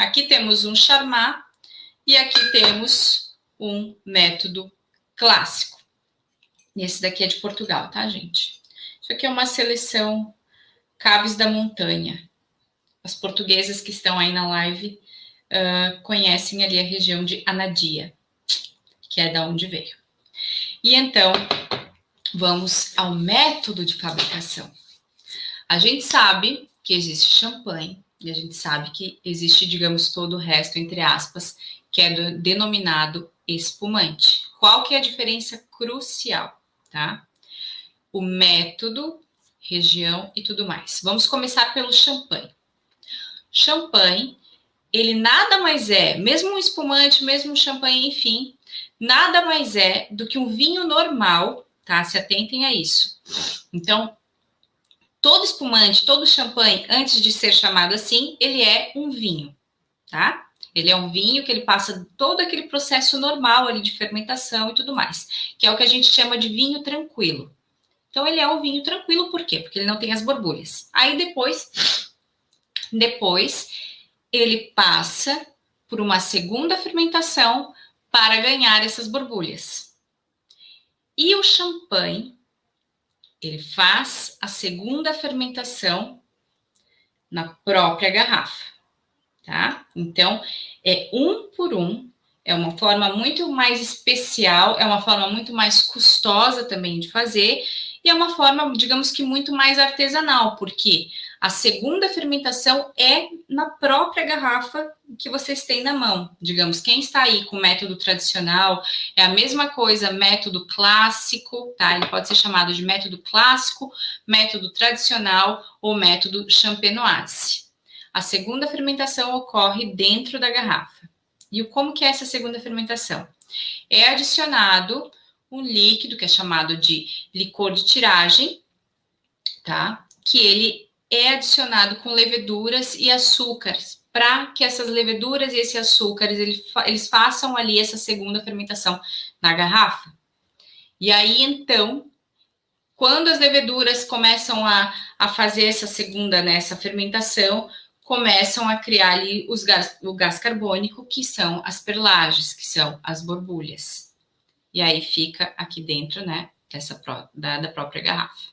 Aqui temos um Charmat e aqui temos um método clássico. Esse daqui é de Portugal, tá, gente? Isso aqui é uma seleção Caves da Montanha. As portuguesas que estão aí na live conhecem ali a região de Anadia, que é da onde veio. E então, vamos ao método de fabricação. A gente sabe que existe champanhe e a gente sabe que existe, digamos, todo o resto, entre aspas, que é denominado espumante. Qual que é a diferença crucial, tá? O método, região e tudo mais. Vamos começar pelo champanhe. Champanhe, ele nada mais é, mesmo um espumante, mesmo um champanhe, enfim, nada mais é do que um vinho normal, tá? Se atentem a isso. Então, todo espumante, todo champanhe, antes de ser chamado assim, ele é um vinho, tá? Ele é um vinho que ele passa todo aquele processo normal ali de fermentação e tudo mais, que é o que a gente chama de vinho tranquilo. Então, ele é um vinho tranquilo, por quê? Porque ele não tem as borbulhas. Aí, depois ele passa por uma segunda fermentação para ganhar essas borbulhas. E o champanhe, ele faz a segunda fermentação na própria garrafa, tá? Então, é um por um, é uma forma muito mais especial, é uma forma muito mais custosa também de fazer, e é uma forma, digamos que, muito mais artesanal, porque a segunda fermentação é na própria garrafa que vocês têm na mão. Digamos, quem está aí com o método tradicional, é a mesma coisa, método clássico, tá? Ele pode ser chamado de método clássico, método tradicional ou método champenoise. A segunda fermentação ocorre dentro da garrafa. E como que é essa segunda fermentação? É adicionado um líquido que é chamado de licor de tiragem, tá? Que ele é adicionado com leveduras e açúcares, para que essas leveduras e esses açúcares eles façam ali essa segunda fermentação na garrafa. E aí, então, quando as leveduras começam a fazer essa segunda, né, essa fermentação, começam a criar ali o gás carbônico, que são as perlages, que são as borbulhas. E aí fica aqui dentro, né, da própria garrafa.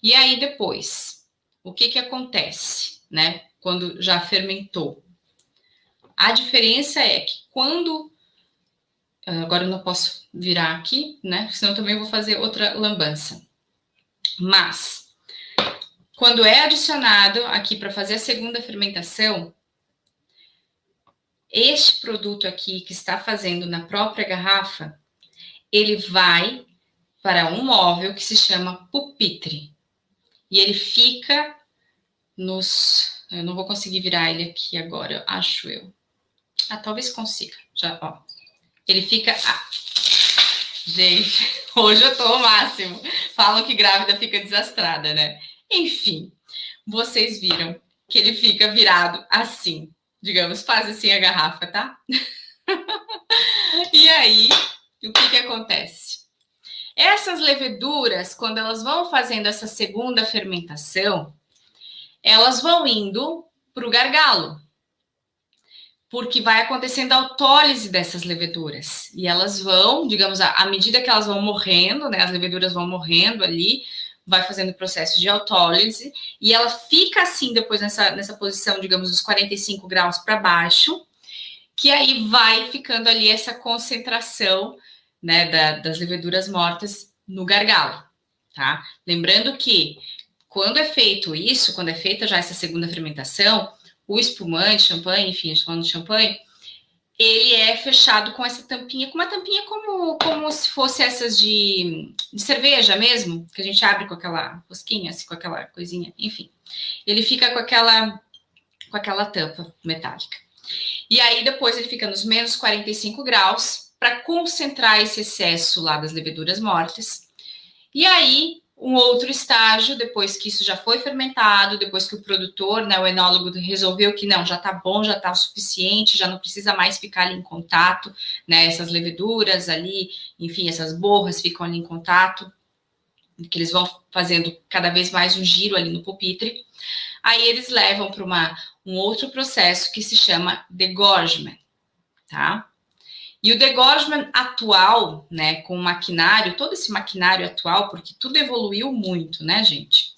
E aí depois, o que acontece, né, quando já fermentou? A diferença é que quando... Agora eu não posso virar aqui, né, senão também vou fazer outra lambança. Mas, quando é adicionado aqui para fazer a segunda fermentação, este produto aqui que está fazendo na própria garrafa, ele vai para um móvel que se chama pupitre. E ele fica nos... Eu não vou conseguir virar ele aqui agora, acho eu. Talvez consiga. Já, ó. Ele fica... Gente, hoje eu tô ao máximo. Falam que grávida fica desastrada, né? Enfim, vocês viram que ele fica virado assim. Digamos, faz assim a garrafa, tá? E aí, o que acontece? Essas leveduras, quando elas vão fazendo essa segunda fermentação, elas vão indo para o gargalo, porque vai acontecendo a autólise dessas leveduras. E elas vão, digamos, à medida que elas vão morrendo, né, as leveduras vão morrendo ali, vai fazendo o processo de autólise, e ela fica assim depois nessa posição, digamos, dos 45 graus para baixo, que aí vai ficando ali essa concentração, né, das leveduras mortas no gargalo, tá? Lembrando que quando é feito isso, quando é feita já essa segunda fermentação, o espumante, champanhe, enfim, falando de champanhe, ele é fechado com essa tampinha, com uma tampinha como se fosse essas de cerveja mesmo, que a gente abre com aquela rosquinha, assim, com aquela coisinha, enfim. Ele fica com aquela tampa metálica. E aí, depois, ele fica nos menos 45 graus para concentrar esse excesso lá das leveduras mortas. E aí, um outro estágio, depois que isso já foi fermentado, depois que o produtor, né, o enólogo resolveu que não, já tá bom, já tá o suficiente, já não precisa mais ficar ali em contato, né, essas leveduras ali, enfim, essas borras ficam ali em contato, que eles vão fazendo cada vez mais um giro ali no pupitre. Aí eles levam para um outro processo que se chama degorgement, tá? E o degorgement atual, né, com o maquinário, todo esse maquinário atual, porque tudo evoluiu muito, né, gente?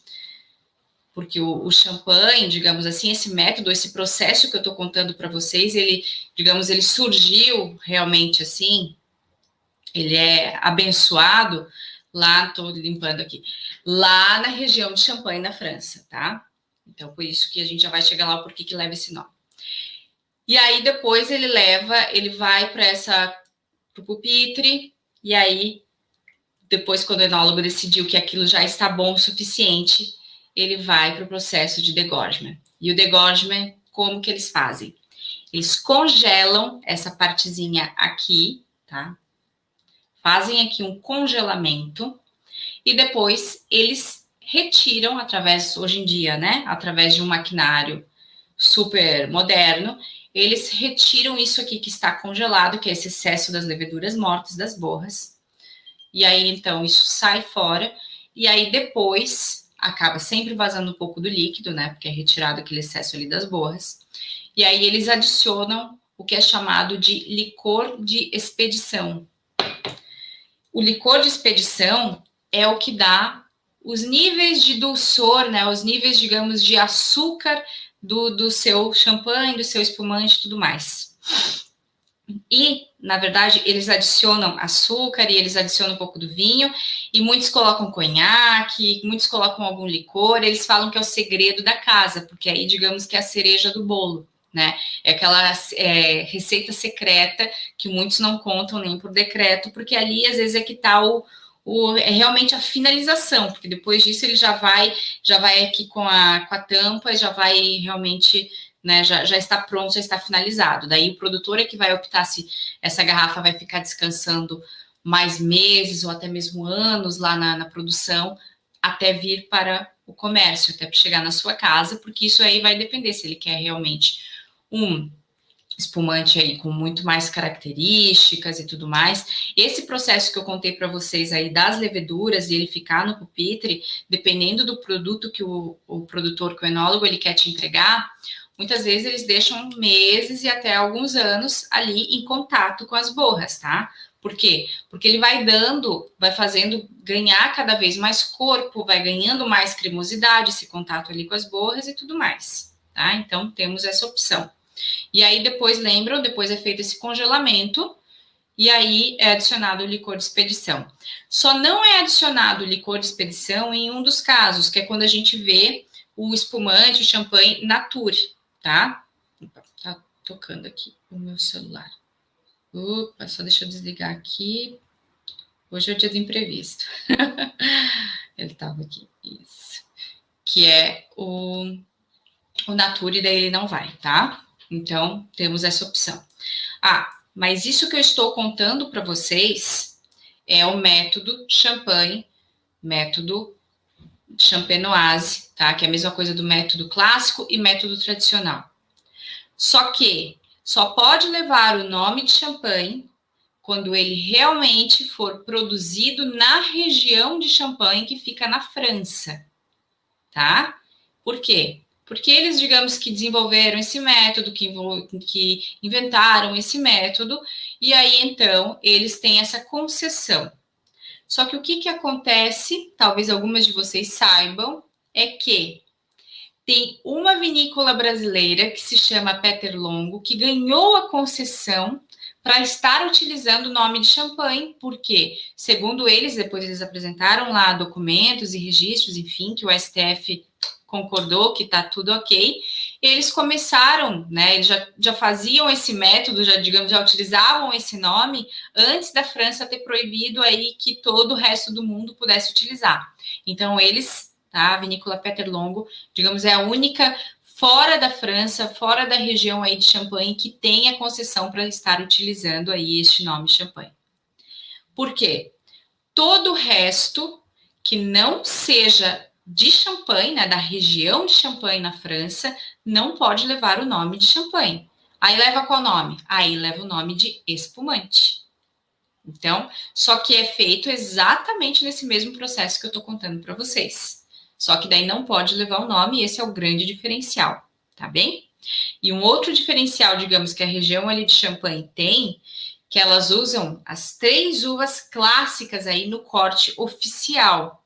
Porque o champanhe, digamos assim, esse método, esse processo que eu estou contando para vocês, ele, digamos, ele surgiu realmente assim, ele é abençoado lá, estou limpando aqui, lá na região de Champagne, na França, tá? Então, por isso que a gente já vai chegar lá, porque que leva esse nome. E aí, depois ele vai para o pupitre, e aí, depois, quando o enólogo decidiu que aquilo já está bom o suficiente, ele vai para o processo de degorgement. E o degorgement, como que eles fazem? Eles congelam essa partezinha aqui, tá? Fazem aqui um congelamento e depois eles retiram através, hoje em dia, né? Através de um maquinário super moderno, eles retiram isso aqui que está congelado, que é esse excesso das leveduras mortas das borras. E aí, então, isso sai fora. E aí, depois, acaba sempre vazando um pouco do líquido, né? Porque é retirado aquele excesso ali das borras. E aí, eles adicionam o que é chamado de licor de expedição. O licor de expedição é o que dá os níveis de dulçor, né? Os níveis, digamos, de açúcar do seu champanhe, do seu espumante e tudo mais. E, na verdade, eles adicionam açúcar e eles adicionam um pouco do vinho, e muitos colocam conhaque, muitos colocam algum licor, eles falam que é o segredo da casa, porque aí, digamos que é a cereja do bolo, né? É aquela receita secreta que muitos não contam nem por decreto, porque ali, às vezes, é que está é realmente a finalização, porque depois disso ele já vai aqui com a tampa, já vai realmente... Né, já está pronto, já está finalizado. Daí o produtor é que vai optar se essa garrafa vai ficar descansando mais meses ou até mesmo anos lá na produção, até vir para o comércio, até chegar na sua casa, porque isso aí vai depender se ele quer realmente um espumante aí com muito mais características e tudo mais. Esse processo que eu contei para vocês aí das leveduras e ele ficar no pupitre, dependendo do produto que o produtor, que o enólogo, ele quer te entregar, muitas vezes eles deixam meses e até alguns anos ali em contato com as borras, tá? Por quê? Porque ele vai fazendo ganhar cada vez mais corpo, vai ganhando mais cremosidade, esse contato ali com as borras e tudo mais, tá? Então, temos essa opção. E aí, depois, lembram, depois é feito esse congelamento e aí é adicionado o licor de expedição. Só não é adicionado o licor de expedição em um dos casos, que é quando a gente vê o espumante, o champanhe nature, tá? Tá tocando aqui o meu celular. Opa, só deixa eu desligar aqui. Hoje é o dia do imprevisto. Ele estava aqui. Isso. Que é o nature, daí ele não vai, tá? Então, temos essa opção. Ah, mas isso que eu estou contando para vocês é o método champanhe, método champenoise, tá? Que é a mesma coisa do método clássico e método tradicional. Só que só pode levar o nome de champanhe quando ele realmente for produzido na região de Champagne que fica na França, tá? Por quê? Porque eles, digamos que desenvolveram esse método, que inventaram esse método, e aí, então, eles têm essa concessão. Só que o que acontece, talvez algumas de vocês saibam, é que tem uma vinícola brasileira que se chama Peter Longo, que ganhou a concessão para estar utilizando o nome de champanhe, porque, segundo eles, depois eles apresentaram lá documentos e registros, enfim, que o STF concordou que está tudo ok, eles começaram, né, eles já faziam esse método, já utilizavam esse nome antes da França ter proibido aí que todo o resto do mundo pudesse utilizar. Então, eles, tá, a vinícola Peter Longo, digamos, é a única fora da França, fora da região aí de Champagne, que tem a concessão para estar utilizando aí este nome Champagne. Por quê? Todo o resto que não seja de Champagne, né, da região de Champagne na França, não pode levar o nome de Champagne. Aí leva qual nome? Aí leva o nome de espumante. Então, só que é feito exatamente nesse mesmo processo que eu estou contando para vocês. Só que daí não pode levar o nome, e esse é o grande diferencial, tá bem? E um outro diferencial, digamos, que a região ali de Champagne tem, que elas usam as 3 uvas clássicas aí no corte oficial,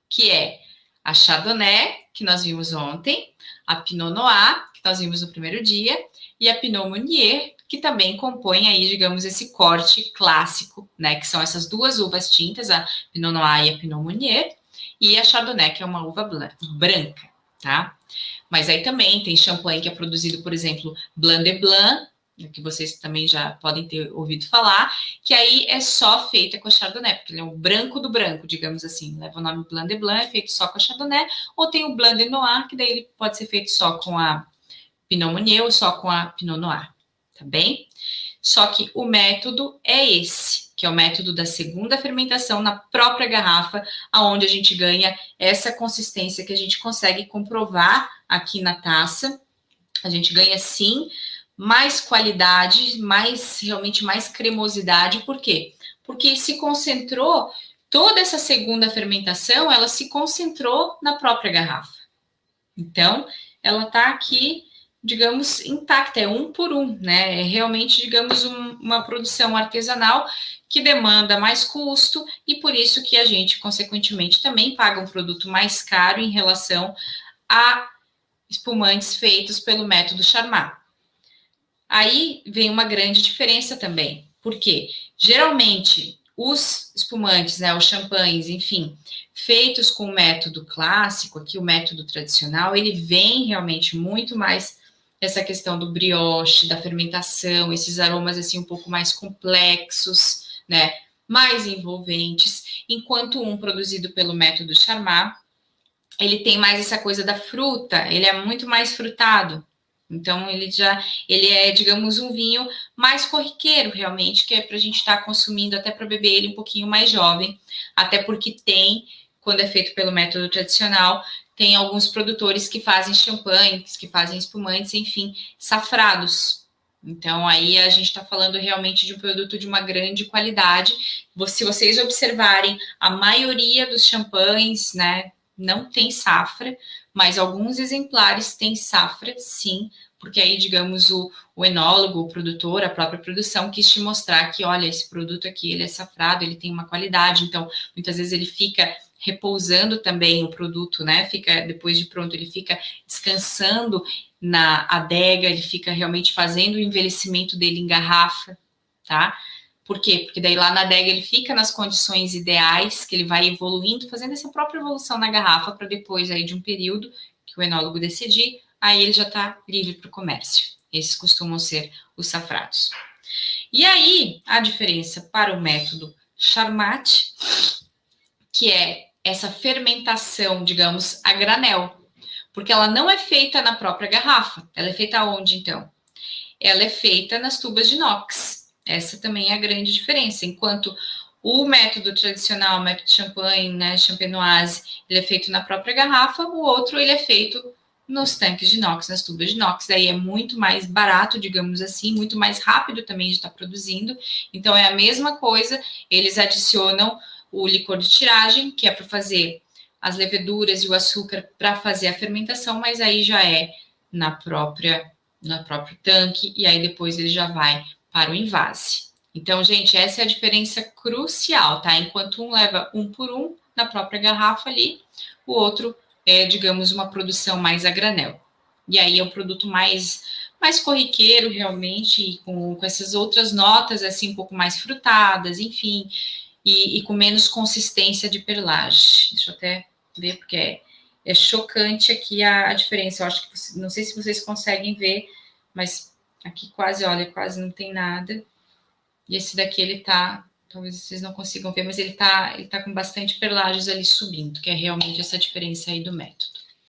que é a Chardonnay, que nós vimos ontem, a Pinot Noir, que nós vimos no primeiro dia, e a Pinot Meunier, que também compõe aí, digamos, esse corte clássico, né? Que são essas 2 uvas tintas, a Pinot Noir e a Pinot Meunier, e a Chardonnay, que é uma uva branca, tá? Mas aí também tem champanhe que é produzido, por exemplo, Blanc de Blanc, que vocês também já podem ter ouvido falar, que aí é só feita com a Chardonnay, porque ele é um branco do branco, digamos assim, leva o nome Blanc de Blanc, é feito só com a Chardonnay, ou tem o Blanc de Noir, que daí ele pode ser feito só com a Pinot Meunier ou só com a Pinot Noir, tá bem? Só que o método é esse, que é o método da segunda fermentação na própria garrafa, aonde a gente ganha essa consistência que a gente consegue comprovar aqui na taça. A gente ganha sim mais qualidade, realmente mais cremosidade. Por quê? Porque se concentrou, toda essa segunda fermentação, ela se concentrou na própria garrafa. Então, ela está aqui, digamos, intacta, é 1 por 1, né? É realmente, digamos, uma produção artesanal que demanda mais custo e por isso que a gente, consequentemente, também paga um produto mais caro em relação a espumantes feitos pelo método Charmat. Aí vem uma grande diferença também, porque geralmente os espumantes, né, os champanhes, enfim, feitos com o método clássico, aqui o método tradicional, ele vem realmente muito mais essa questão do brioche, da fermentação, esses aromas assim um pouco mais complexos, né, mais envolventes, enquanto um produzido pelo método Charmat, ele tem mais essa coisa da fruta, ele é muito mais frutado. Então, ele é, digamos, um vinho mais corriqueiro, realmente, que é para a gente estar consumindo, até para beber ele um pouquinho mais jovem, até porque tem, quando é feito pelo método tradicional, tem alguns produtores que fazem champanhes, que fazem espumantes, enfim, safrados. Então, aí a gente está falando realmente de um produto de uma grande qualidade. Se vocês observarem, a maioria dos champanhes, né, não tem safra, mas alguns exemplares têm safra, sim, porque aí, digamos, o enólogo, o produtor, a própria produção quis te mostrar que, olha, esse produto aqui, ele é safrado, ele tem uma qualidade, então, muitas vezes ele fica repousando também o produto, né, fica, depois de pronto, ele fica descansando na adega, ele fica realmente fazendo o envelhecimento dele em garrafa, tá? Por quê? Porque daí lá na adega ele fica nas condições ideais, que ele vai evoluindo, fazendo essa própria evolução na garrafa, para depois aí de um período que o enólogo decidir, aí ele já está livre para o comércio. Esses costumam ser os safrados. E aí, a diferença para o método Charmat, que é essa fermentação, digamos, a granel, porque ela não é feita na própria garrafa. Ela é feita onde, então? Ela é feita nas tubas de inox. Essa também é a grande diferença. Enquanto o método tradicional, o método Champagne, né, Champenoise, ele é feito na própria garrafa, o outro ele é feito nos tanques de inox, nas tubas de inox. Daí é muito mais barato, digamos assim, muito mais rápido também de estar produzindo. Então é a mesma coisa, eles adicionam o licor de tiragem, que é para fazer as leveduras e o açúcar para fazer a fermentação, mas aí já é no próprio tanque, e aí depois ele já vai para o envase. Então, gente, essa é a diferença crucial, tá? Enquanto um leva 1 por 1 na própria garrafa ali, o outro é, digamos, uma produção mais a granel. E aí é um produto mais corriqueiro, realmente, com essas outras notas, assim, um pouco mais frutadas, enfim, e com menos consistência de perlage. Deixa eu até ver, porque é chocante aqui a diferença. Eu acho que, não sei se vocês conseguem ver, mas aqui quase, olha, quase não tem nada. E esse daqui, ele tá, talvez vocês não consigam ver, mas ele tá com bastante perlages ali subindo, que é realmente essa diferença aí do método.